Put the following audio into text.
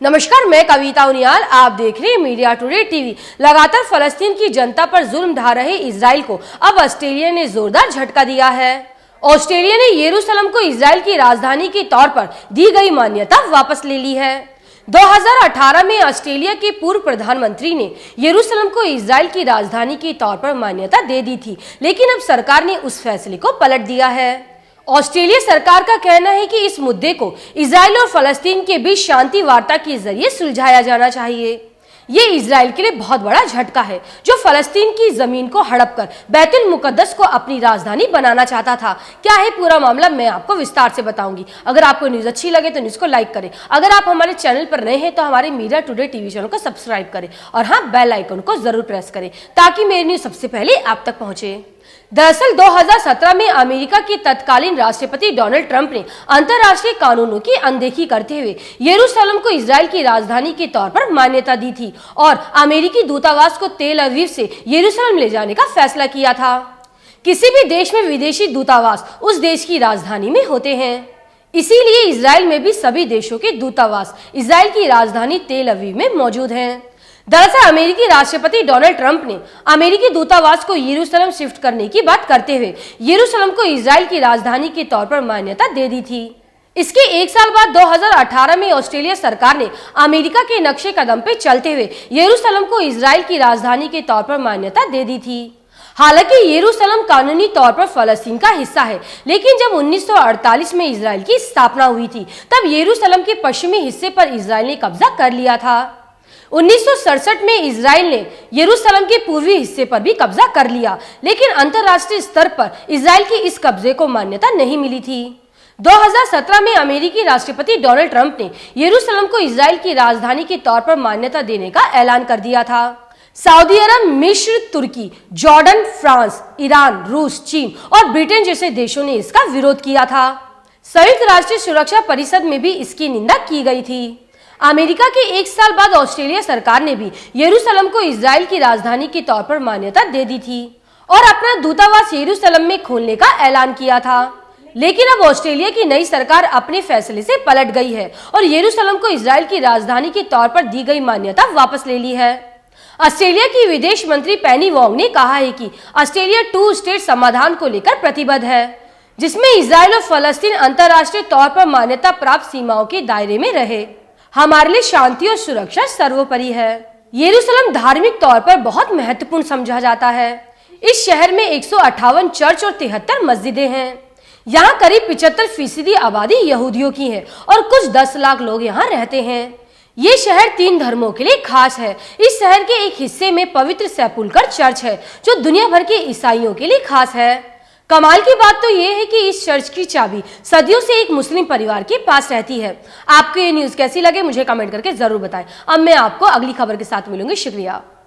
नमस्कार, मैं कविता उनियाल। आप देख रहे हैं मीडिया टुडे टीवी। लगातार फलस्तीन की जनता पर जुल्म ढा रहे इजराइल को अब ऑस्ट्रेलिया ने जोरदार झटका दिया है। ऑस्ट्रेलिया ने यरूशलेम को इजराइल की राजधानी के तौर पर दी गई मान्यता वापस ले ली है। 2018 में ऑस्ट्रेलिया के पूर्व प्रधानमंत्री ने यरूशलेम को इजराइल की राजधानी के तौर पर मान्यता दे दी थी, लेकिन अब सरकार ने उस फैसले को पलट दिया है। ऑस्ट्रेलिया सरकार का कहना है कि इस मुद्दे को इजराइल और फलस्तीन के बीच शांति वार्ता के जरिए सुलझाया जाना चाहिए। ये इजराइल के लिए बहुत बड़ा झटका है, जो फलस्तीन की जमीन को हड़प कर बैतुल मुकद्दस को अपनी राजधानी बनाना चाहता था। क्या है पूरा मामला, मैं आपको विस्तार से बताऊंगी। अगर आपको न्यूज अच्छी लगे तो न्यूज को लाइक करें। अगर आप हमारे चैनल पर नए हैं तो हमारे मीडिया टुडे टीवी चैनल को सब्सक्राइब करें और हाँ, बेल आइकन को जरूर प्रेस करें ताकि मेरी न्यूज सबसे पहले आप तक पहुंचे। दरअसल 2017 में अमेरिका के तत्कालीन राष्ट्रपति डोनाल्ड ट्रंप ने अंतर्राष्ट्रीय कानूनों की अनदेखी करते हुए यरूशलेम को इजराइल की राजधानी के तौर पर मान्यता दी थी और अमेरिकी दूतावास को तेल अवीव से यरूशलेम ले जाने का फैसला किया था। किसी भी देश में विदेशी दूतावास उस देश की राजधानी में होते हैं, इसीलिए इजराइल में भी सभी देशों के दूतावास इजराइल की राजधानी तेल अवीव में मौजूद हैं। दरअसल अमेरिकी राष्ट्रपति डोनाल्ड ट्रंप ने अमेरिकी दूतावास को यरूशलेम शिफ्ट करने की बात करते हुए यरूशलेम को इजराइल की राजधानी के तौर पर मान्यता दे दी थी। इसके एक साल बाद 2018 में ऑस्ट्रेलिया सरकार ने अमेरिका के नक्शे कदम पे चलते हुए यरूशलेम को इजराइल की राजधानी के तौर पर मान्यता दे दी थी। हालांकि यरूशलेम कानूनी तौर पर फलस्तीन का हिस्सा है, लेकिन जब 1948 में इजराइल की स्थापना हुई थी तब यरूशलेम के पश्चिमी हिस्से पर इजराइल ने कब्जा कर लिया था। 1967 में इजराइल ने यरूशलेम के पूर्वी हिस्से पर भी कब्जा कर लिया, लेकिन अंतर्राष्ट्रीय स्तर पर इजराइल की इस कब्जे को मान्यता नहीं मिली थी। 2017 में अमेरिकी राष्ट्रपति डोनाल्ड ट्रंप ने यरूशलेम को इजराइल की राजधानी के तौर पर मान्यता देने का ऐलान कर दिया था। सऊदी अरब, मिस्र, तुर्की, जॉर्डन, फ्रांस, ईरान, रूस, चीन और ब्रिटेन जैसे देशों ने इसका विरोध किया था। संयुक्त राष्ट्र सुरक्षा परिषद में भी इसकी निंदा की गई थी। अमेरिका के एक साल बाद ऑस्ट्रेलिया सरकार ने भी यरूशलेम को इजराइल की राजधानी के तौर पर मान्यता दे दी थी और अपना दूतावास यरूशलेम में खोलने का ऐलान किया था। लेकिन अब ऑस्ट्रेलिया की नई सरकार अपने फैसले से पलट गई है और यरूशलेम को इजराइल की राजधानी के तौर पर दी गई मान्यता वापस ले ली है। ऑस्ट्रेलिया की विदेश मंत्री पेनी वोंग ने कहा है कि ऑस्ट्रेलिया 2 स्टेट समाधान को लेकर प्रतिबद्ध है, जिसमें इजराइल और फलस्तीन अंतर्राष्ट्रीय तौर पर मान्यता प्राप्त सीमाओं के दायरे में रहे। हमारे लिए शांति और सुरक्षा सर्वोपरि है। यरूशलेम धार्मिक तौर पर बहुत महत्वपूर्ण समझा जाता है। इस शहर में 158 चर्च और 73 मस्जिदें हैं। यहाँ करीब 75% आबादी यहूदियों की है और कुछ 10 लाख लोग यहाँ रहते हैं। ये शहर 3 धर्मों के लिए खास है। इस शहर के एक हिस्से में पवित्र सेपुल्कर चर्च है, जो दुनिया भर के ईसाइयों के लिए खास है। कमाल की बात तो ये है कि इस चर्च की चाबी सदियों से एक मुस्लिम परिवार के पास रहती है। आपको ये न्यूज़ कैसी लगे मुझे कमेंट करके जरूर बताएं। अब मैं आपको अगली खबर के साथ मिलूंगी। शुक्रिया।